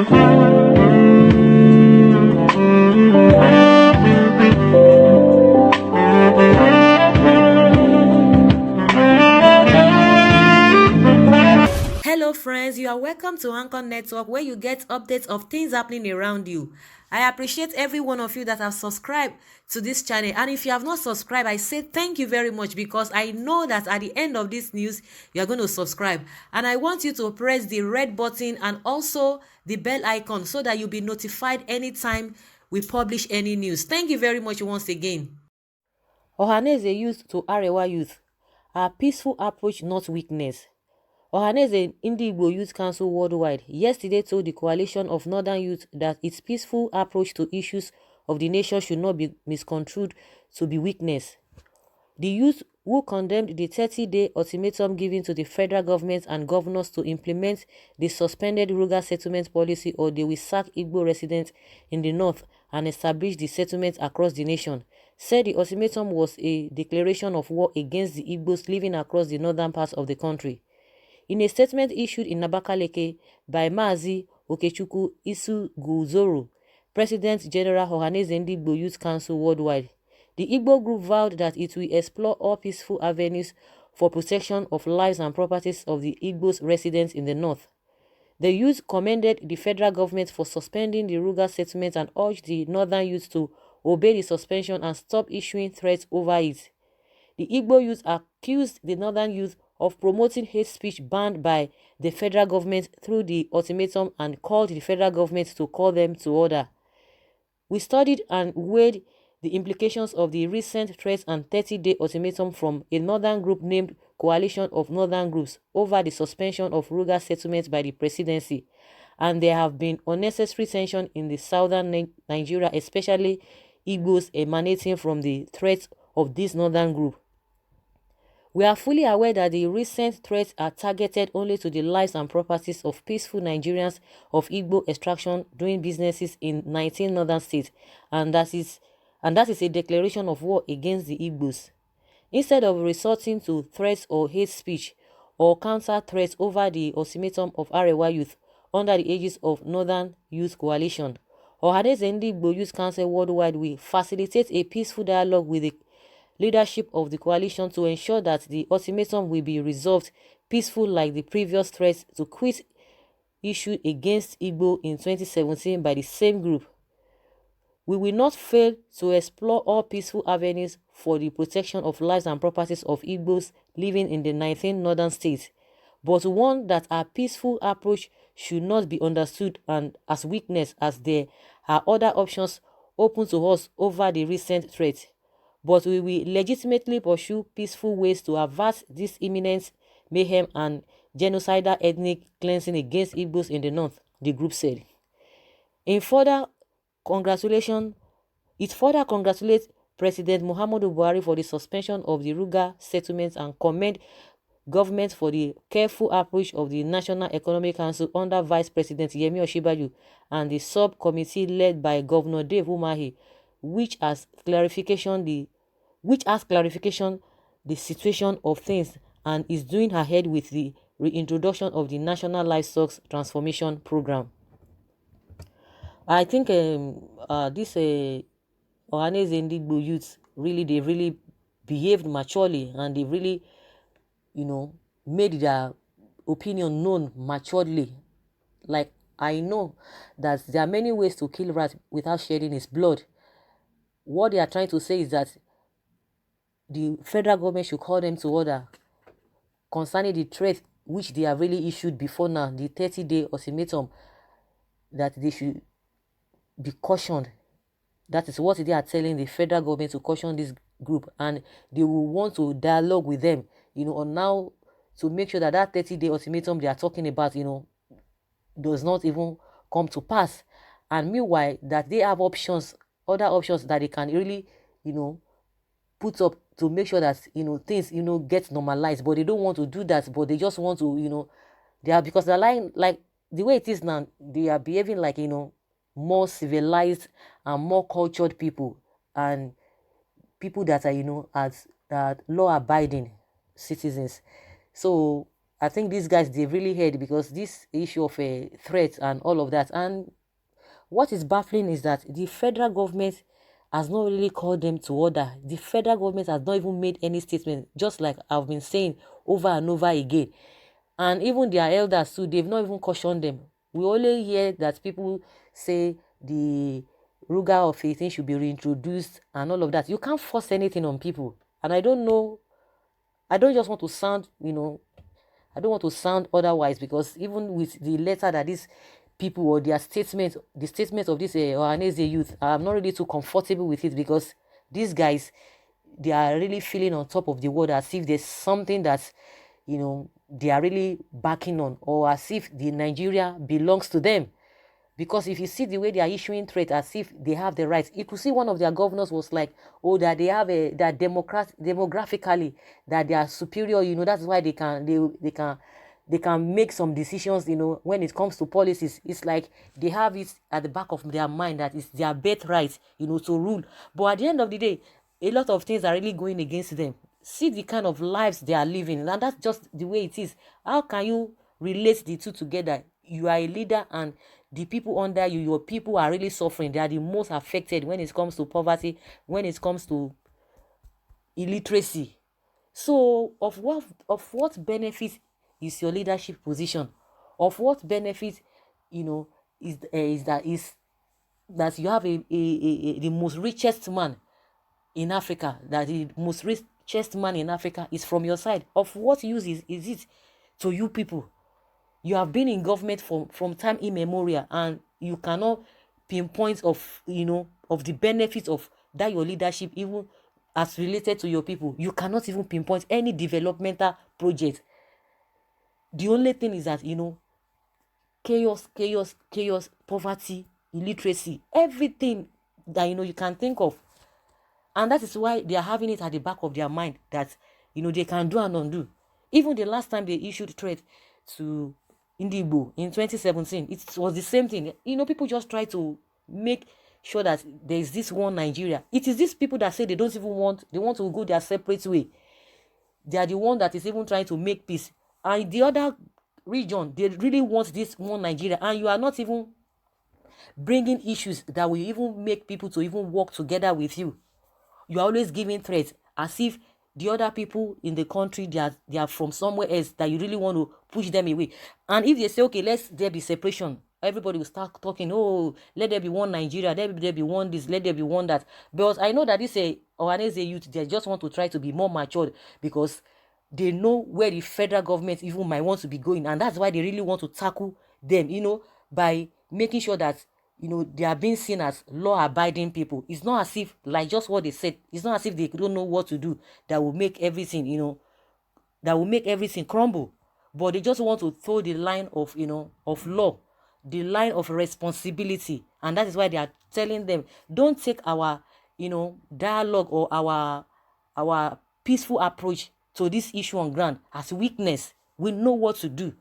Hello, friends. You are welcome to Anchor Network, where you get updates of things happening around you. I appreciate every one of you that have subscribed to this channel. And if you have not subscribed, I say thank you very much, because I know that at the end of this news, you are going to subscribe. And I want you to press the red button and also the bell icon so that you'll be notified anytime we publish any news. Thank you very much once again. Ohanaeze youth to Arewa youth. A peaceful approach, not weakness. Ohanaeze Igbo Youth Council Worldwide yesterday told the Coalition of Northern Youth that its peaceful approach to issues of the nation should not be misconstrued to be weakness. The youth, who condemned the 30-day ultimatum given to the federal government and governors to implement the suspended rural settlement policy, or they will sack Igbo residents in the north and establish the settlements across the nation, said the ultimatum was a declaration of war against the Igbos living across the northern parts of the country. In a statement issued in Abakaleke by Mazi Okechukwu Isuguzoro, President General Ohanaeze Igbo Youth Council Worldwide, the Igbo group vowed that it will explore all peaceful avenues for protection of lives and properties of the Igbos residents in the north. The youth commended the federal government for suspending the rural settlement and urged the northern youth to obey the suspension and stop issuing threats over it. The Igbo youth accused the northern youth of promoting hate speech banned by the federal government through the ultimatum and called the federal government to call them to order. We studied and weighed the implications of the recent threats and 30-day ultimatum from a northern group named Coalition of Northern Groups over the suspension of rural settlements by the presidency, and there have been unnecessary tension in the southern Nigeria, especially Igbos, emanating from the threats of this northern group. We are fully aware that the recent threats are targeted only to the lives and properties of peaceful Nigerians of Igbo extraction doing businesses in 19 northern states, and that is a declaration of war against the Igbos. Instead of resorting to threats or hate speech or counter threats over the ultimatum of Arewa youth under the aegis of Northern Youth Coalition, Ohanaeze Igbo Youth Council Worldwide will facilitate a peaceful dialogue with the leadership of the coalition to ensure that the ultimatum will be resolved peaceful like the previous threats to quit issued against Igbo in 2017 by the same group. We will not fail to explore all peaceful avenues for the protection of lives and properties of Igbos living in the 19 northern states, but one that our peaceful approach should not be understood and as weakness, as there are other options open to us over the recent threat. But we will legitimately pursue peaceful ways to avert this imminent mayhem and genocidal ethnic cleansing against Igbos in the north, the group said. It further congratulates President Muhammadu Buhari for the suspension of the rural settlements and commend government for the careful approach of the National Economic Council under Vice President Yemi Osinbajo and the subcommittee led by Governor Dave Umahi, which has clarification the situation of things and is doing ahead with the reintroduction of the National Livestock Transformation Program. I think this Ohanaeze Igbo youth they really behaved maturely, and they really, made their opinion known maturely. Like, I know that there are many ways to kill rat without shedding its blood. What they are trying to say is that the federal government should call them to order concerning the threat which they have really issued before now, the 30-day ultimatum, that they should be cautioned. That is what they are telling the federal government, to caution this group, and they will want to dialogue with them, on now to make sure that that 30-day ultimatum they are talking about, does not even come to pass. And meanwhile, that they have other options that they can really, put up to make sure that, things, get normalized. But they don't want to do that, but they just want to, because they're lying, like the way it is now, they are behaving like, more civilized and more cultured people, and people that are, as law-abiding citizens. So I think these guys, they really heard, because this issue of a threat and all of that. And what is baffling is that the federal government has not really called them to order. The federal government has not even made any statement, just like I've been saying over and over again. And even their elders too, they've not even cautioned them. We only hear that people say the Ruga of 18 should be reintroduced and all of that. You can't force anything on people. And I don't know, I don't just want to sound, I don't want to sound otherwise, because even with the letter that these people, or their statement, the statement of this Ohanaeze youth, I'm not really too comfortable with it, because these guys, they are really feeling on top of the world, as if there's something that, they are really backing on, or as if the Nigeria belongs to them. Because if you see the way they are issuing threats, as if they have the rights, you could see one of their governors was like, oh, that they have that demographically, that they are superior, that's why they can make some decisions, when it comes to policies. It's like they have it at the back of their mind that it's their birthright, to rule. But at the end of the day, a lot of things are really going against them. See the kind of lives they are living, and that's just the way it is. How can you relate the two together? You are a leader, and the people under you, your people, are really suffering. They are the most affected when it comes to poverty, when it comes to illiteracy. So of what benefit is your leadership position? Of what benefit, is that you have the most richest man in Africa, that the most richest man in Africa is from your side? Of what use is it to you people? You have been in government from time immemorial, and you cannot pinpoint of the benefits of that your leadership, even as related to your people. You cannot even pinpoint any developmental project. The only thing is that, chaos, poverty, illiteracy, everything that you can think of. And that is why they are having it at the back of their mind, that they can do and undo. Even the last time they issued threat to Indigo in 2017, it was the same thing. People just try to make sure that there is this one Nigeria. It is these people that say they don't even want, they want to go their separate way. They are the one that is even trying to make peace. And the other region, they really want this one Nigeria. And you are not even bringing issues that will even make people to even work together with you. You are always giving threats, as if the other people in the country, they are from somewhere else, that you really want to push them away. And if they say, okay, there be separation, everybody will start talking, oh, let there be one Nigeria, let there be one this, let there be one that. But I know that this Ohanaeze youth, they just want to try to be more matured, because they know where the federal government even might want to be going, and that's why they really want to tackle them, by making sure that they are being seen as law-abiding people. It's not as if, like just what they said, it's not as if they don't know what to do that will make everything, crumble. But they just want to throw the line of law, the line of responsibility. And that is why they are telling them, don't take our, dialogue, or our peaceful approach to this issue on ground as weakness. We know what to do.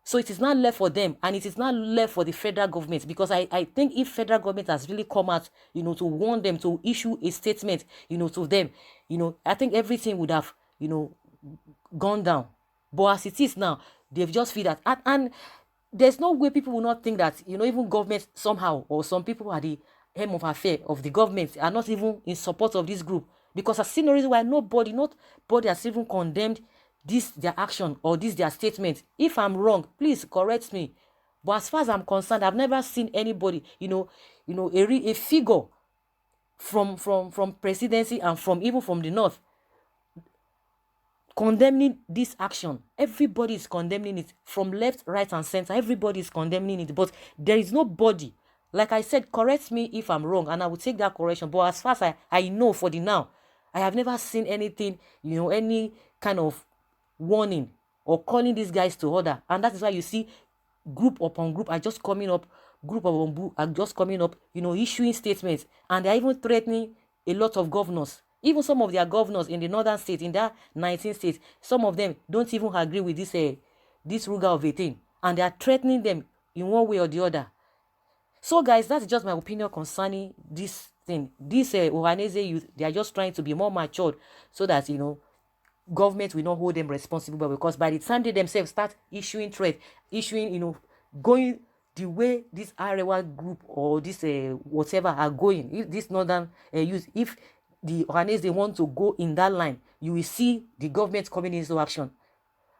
So it is not left for them, and it is not left for the federal government, because I think if federal government has really come out, to warn them, to issue a statement, to them, I think everything would have, gone down. But as it is now, they've just feel that, and there's no way people will not think that, even government somehow, or some people at the helm of affair of the government, are not even in support of this group. Because I've seen no reason why nobody has even condemned this their action, or this their statement. If I'm wrong, please correct me. But as far as I'm concerned, I've never seen anybody, a figure from presidency, and even from the north, condemning this action. Everybody is condemning it, from left, right, and center. Everybody is condemning it, but there is nobody. Like I said, correct me if I'm wrong, and I will take that correction. But as far as I know, for the now, I have never seen anything, any kind of warning or calling these guys to order. And that is why you see group upon group are just coming up, issuing statements, and they're even threatening a lot of governors. Even some of their governors in the northern states, in that 19 states, some of them don't even agree with this Ruga of 18, and they are threatening them in one way or the other. So guys, that's just my opinion concerning this thing. This Ohanaeze youth, they are just trying to be more matured, so that government will not hold them responsible, but because by the time they themselves start issuing threat, issuing, going the way this Arewa group or this whatever are going, if this northern youth, if the Ohanaeze they want to go in that line, you will see the government coming into action.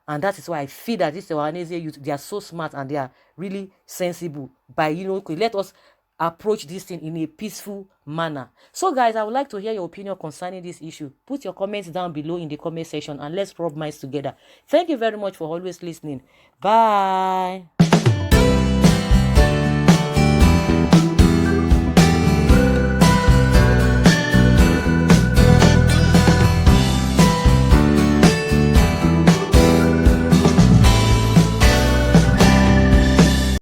And that is why I feel that this Ohanaeze youth, they are so smart and they are really sensible by, let us approach this thing in a peaceful manner. So guys, I would like to hear your opinion concerning this issue. Put your comments down below in the comment section and let's rub minds together. Thank you very much for always listening. Bye.